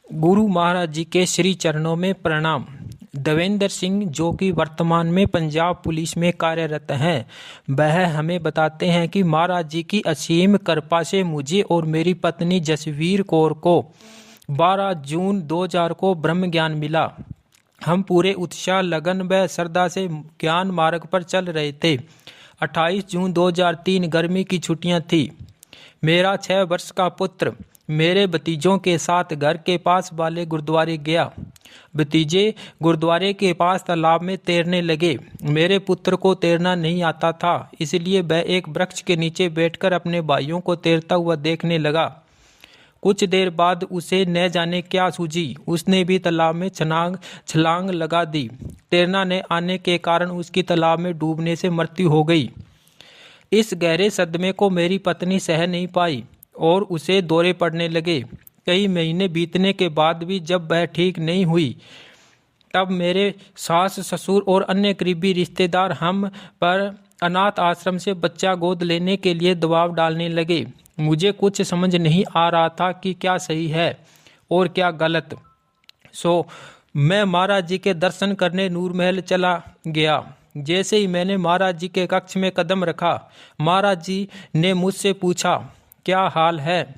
गुरु महाराज जी के श्री चरणों में प्रणाम। देवेंद्र सिंह, जो कि वर्तमान में पंजाब पुलिस में कार्यरत हैं, वह हमें बताते हैं कि महाराज जी की असीम कृपा से मुझे और मेरी पत्नी जसवीर कौर को 12 जून 2000 को ब्रह्म ज्ञान मिला। हम पूरे उत्साह, लगन व श्रद्धा से ज्ञान मार्ग पर चल रहे थे। 28 जून 2003 गर्मी की छुट्टियां थी। मेरा 6 वर्ष का पुत्र मेरे भतीजों के साथ घर के पास वाले गुरुद्वारे गया। भतीजे गुरुद्वारे के पास तालाब में तैरने लगे। मेरे पुत्र को तैरना नहीं आता था, इसलिए वह एक वृक्ष के नीचे बैठकर अपने भाइयों को तैरता हुआ देखने लगा। कुछ देर बाद उसे न जाने क्या सूझी, उसने भी तालाब में छलांग लगा दी। तैरना न आने के कारण उसकी तालाब में डूबने से मृत्यु हो गई। इस गहरे सदमे को मेरी पत्नी सह नहीं पाई और उसे दौरे पड़ने लगे। कई महीने बीतने के बाद भी जब वह ठीक नहीं हुई, तब मेरे सास ससुर और अन्य करीबी रिश्तेदार हम पर अनाथ आश्रम से बच्चा गोद लेने के लिए दबाव डालने लगे। मुझे कुछ समझ नहीं आ रहा था कि क्या सही है और क्या गलत। मैं महाराज जी के दर्शन करने नूर महल चला गया। जैसे ही मैंने महाराज जी के कक्ष में कदम रखा, महाराज जी ने मुझसे पूछा, क्या हाल है?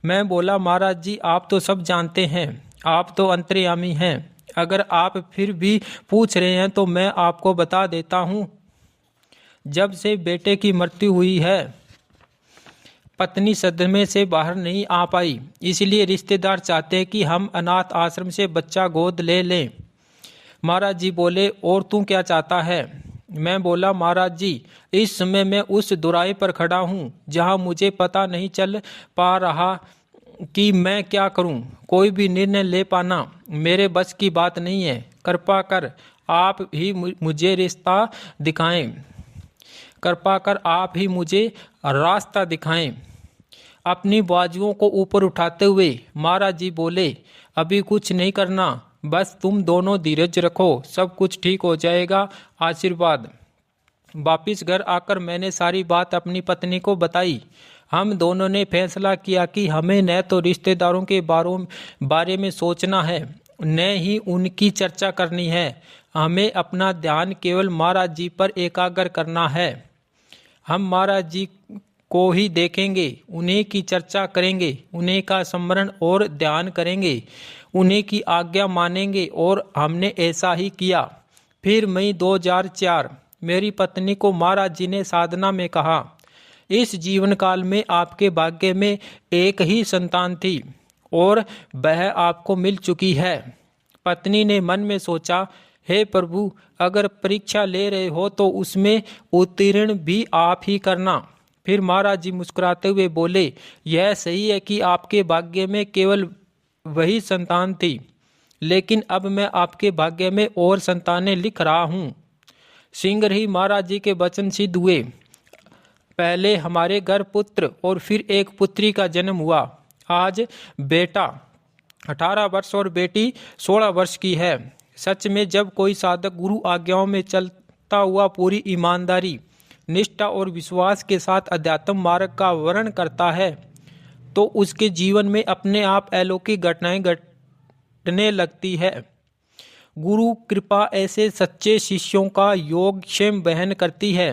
मैं बोला, महाराज जी आप तो सब जानते हैं, आप तो अंतर्यामी हैं। अगर आप फिर भी पूछ रहे हैं तो मैं आपको बता देता हूँ। जब से बेटे की मृत्यु हुई है, पत्नी सदमे से बाहर नहीं आ पाई, इसलिए रिश्तेदार चाहते हैं कि हम अनाथ आश्रम से बच्चा गोद ले लें। महाराज जी बोले, और तू क्या चाहता है? मैं बोला, महाराज जी इस समय मैं उस दुराई पर खड़ा हूँ जहाँ मुझे पता नहीं चल पा रहा कि मैं क्या करूँ। कोई भी निर्णय ले पाना मेरे बस की बात नहीं है। कृपा कर आप ही मुझे रिश्ता दिखाएं। कृपा कर आप ही मुझे रास्ता दिखाएं। अपनी बाजुओं को ऊपर उठाते हुए महाराज जी बोले, अभी कुछ नहीं करना, बस तुम दोनों धीरज रखो, सब कुछ ठीक हो जाएगा, आशीर्वाद। वापिस घर आकर मैंने सारी बात अपनी पत्नी को बताई। हम दोनों ने फैसला किया कि हमें न तो रिश्तेदारों के बारे में सोचना है, न ही उनकी चर्चा करनी है। हमें अपना ध्यान केवल महाराज जी पर एकाग्र करना है। हम महाराज जी को ही देखेंगे, उन्हीं की चर्चा करेंगे, उन्हीं का स्मरण और ध्यान करेंगे, उन्हीं की आज्ञा मानेंगे। और हमने ऐसा ही किया। फिर मई 2004 मेरी पत्नी को महाराज जी ने साधना में कहा, इस जीवन काल में आपके भाग्य में एक ही संतान थी और वह आपको मिल चुकी है। पत्नी ने मन में सोचा, हे प्रभु, अगर परीक्षा ले रहे हो तो उसमें उत्तीर्ण भी आप ही करना। फिर महाराज जी मुस्कुराते हुए बोले, यह सही है कि आपके भाग्य में केवल वही संतान थी, लेकिन अब मैं आपके भाग्य में और संतानें लिख रहा हूँ। शीघ्र ही महाराज जी के वचन सिद्ध हुए। पहले हमारे घर पुत्र और फिर एक पुत्री का जन्म हुआ। आज बेटा 18 वर्ष और बेटी 16 वर्ष की है। सच में जब कोई साधक गुरु आज्ञाओं में चलता हुआ पूरी ईमानदारी, निष्ठा और विश्वास के साथ अध्यात्म मार्ग का वर्णन करता है, तो उसके जीवन में अपने आप अलौकिक घटनाएं घटने लगती है। गुरु कृपा ऐसे सच्चे शिष्यों का योगक्षेम बहन करती है।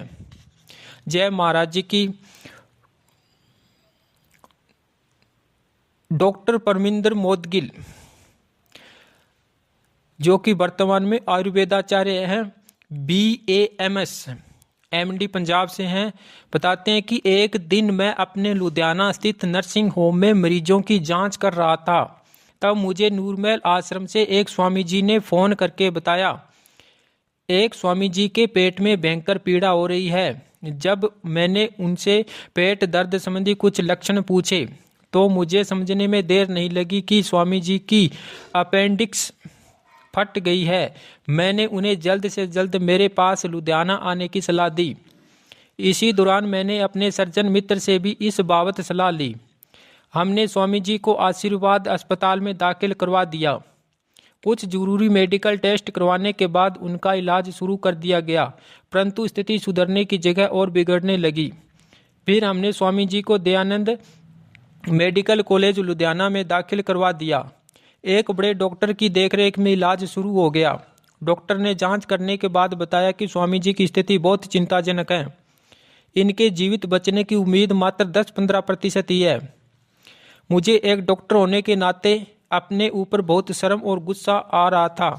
जय महाराज जी की। डॉक्टर परमिंदर मोदगिल, जो कि वर्तमान में आयुर्वेदाचार्य हैं, BAMS MD पंजाब से हैं, बताते हैं कि एक दिन मैं अपने लुधियाना स्थित नर्सिंग होम में मरीजों की जांच कर रहा था। तब मुझे नूरमहल आश्रम से एक स्वामी जी ने फोन करके बताया, एक स्वामी जी के पेट में भयंकर पीड़ा हो रही है। जब मैंने उनसे पेट दर्द संबंधी कुछ लक्षण पूछे तो मुझे समझने में देर नहीं लगी कि स्वामी जी की अपेंडिक्स फट गई है। मैंने उन्हें जल्द से जल्द मेरे पास लुधियाना आने की सलाह दी। इसी दौरान मैंने अपने सर्जन मित्र से भी इस बाबत सलाह ली। हमने स्वामी जी को आशीर्वाद अस्पताल में दाखिल करवा दिया। कुछ जरूरी मेडिकल टेस्ट करवाने के बाद उनका इलाज शुरू कर दिया गया, परंतु स्थिति सुधरने की जगह और बिगड़ने लगी। फिर हमने स्वामी जी को दयानंद मेडिकल कॉलेज लुधियाना में दाखिल करवा दिया। एक बड़े डॉक्टर की देखरेख में इलाज शुरू हो गया। डॉक्टर ने जांच करने के बाद बताया कि स्वामी जी की स्थिति बहुत चिंताजनक है। इनके जीवित बचने की उम्मीद मात्र 10-15% ही है। मुझे एक डॉक्टर होने के नाते अपने ऊपर बहुत शर्म और गुस्सा आ रहा था,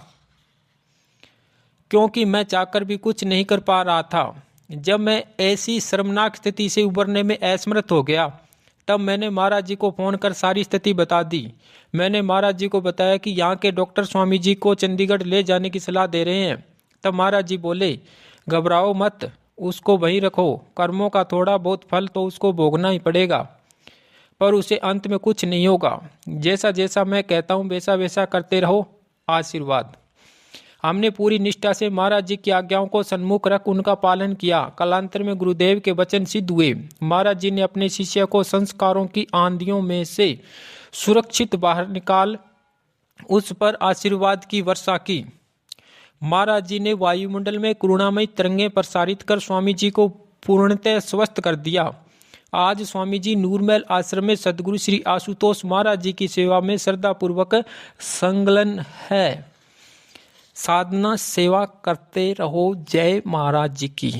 क्योंकि मैं चाहकर भी कुछ नहीं कर पा रहा था। जब मैं ऐसी शर्मनाक स्थिति से उबरने में असमर्थ हो गया, तब मैंने महाराज जी को फोन कर सारी स्थिति बता दी। मैंने महाराज जी को बताया कि यहाँ के डॉक्टर स्वामी जी को चंडीगढ़ ले जाने की सलाह दे रहे हैं। तब महाराज जी बोले, घबराओ मत, उसको वहीं रखो। कर्मों का थोड़ा बहुत फल तो उसको भोगना ही पड़ेगा, पर उसे अंत में कुछ नहीं होगा। जैसा जैसा मैं कहता हूँ वैसा वैसा करते रहो। आशीर्वाद। हमने पूरी निष्ठा से महाराज जी की आज्ञाओं को सन्मुख रख उनका पालन किया। कालांतर में गुरुदेव के वचन सिद्ध हुए। महाराज जी ने अपने शिष्य को संस्कारों की आंधियों में से सुरक्षित बाहर निकाल उस पर आशीर्वाद की वर्षा की। महाराज जी ने वायुमंडल में करुणामयी तरंगें प्रसारित कर स्वामी जी को पूर्णतः स्वस्थ कर दिया। आज स्वामी जी नूरमहल आश्रम में सदगुरु श्री आशुतोष महाराज जी की सेवा में श्रद्धापूर्वक संलग्न है। साधना सेवा करते रहो। जय महाराज जी की।